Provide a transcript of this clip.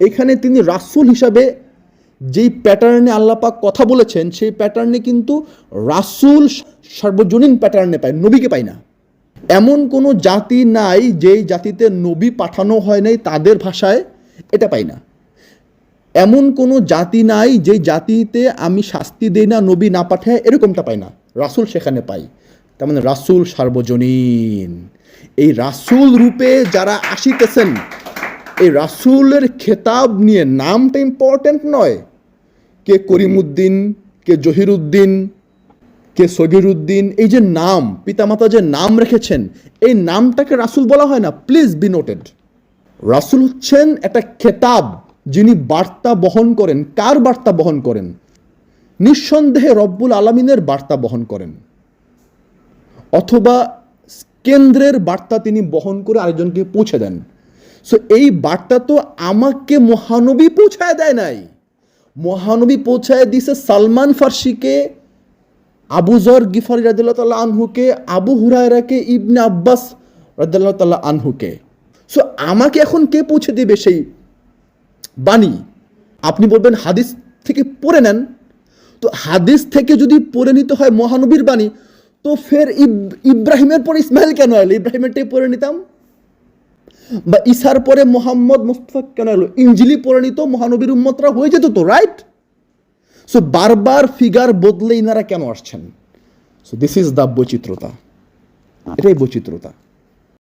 এখানে তিনি রাসূল হিসাবে যেই প্যাটার্নে আল্লাহ পাক কথা বলেছেন, সেই প্যাটার্নে কিন্তু রাসূল সার্বজনীন প্যাটার্নে পায়, নবীকে পায় না। এমন কোনো জাতি নাই যেই জাতিতে নবী পাঠানো হয় নাই তাদের ভাষায়, এটা পাই না। এমন কোনো জাতি নাই যে জাতিতে আমি শাস্তি দেই না নবী না পাঠায়, এরকমটা পাই না। রাসূল সেখানে পাই। তার মানে রাসূল সার্বজনীন। এই রাসূল রূপে যারা আসিতেছেন, এই রাসূলের খেতাব নিয়ে নামটা ইম্পর্টেন্ট নয়। কে করিমউদ্দিন, কে জহিরুদ্দিন, কে সগিরুদ্দিন, এই যে নাম, পিতামাতা যে নাম রেখেছেন, এই নামটাকে রাসূল বলা হয় না। Please be noted. রাসূল হচ্ছেন একটা খেতাব, যিনি বার্তা বহন করেন। কার বার্তা বহন করেন? নিঃসন্দেহে রব্বুল আলামিনের বার্তা বহন করেন, অথবা কেন্দ্রের বার্তা তিনি বহন করে আরেকজনকে পৌঁছে দেন। সো এই বার্তা তো আমাকে মহানবী পৌঁছায় দেয় নাই। মহানবী পৌঁছায় দিছে সালমান ফার্সিকে, আবু যর গিফারি রাদিয়াল্লাহু তাআলা আনহুকে, আবু হুরায়রাকে, ইবনে আব্বাস রাদিয়াল্লাহু তাআলা আনহুকে। সো আমাকে এখন কে পৌঁছে দেবে সেই বাণী? আপনি বলবেন হাদিস থেকে পড়ে নেন। তো হাদিস থেকে যদি পড়ে নিতে হয় মহানবীর বাণী, তো ফের ইব্রাহিমের পরে ইসমাইল কেন এলো? ইব্রাহিমেরটাই পড়ে নিতাম। বা ঈসার পরে মোহাম্মদ মুস্তাফা কেন এলো? ইঞ্জিলি পড়ে নিত, মহানবীর উম্মতরা হয়ে যেত তো, রাইট? সো বারবার ফিগার বদলে ইনারা কেন আসছেন? সো দিস ইজ দ্য বৈচিত্রতা। এটাই বৈচিত্রতা।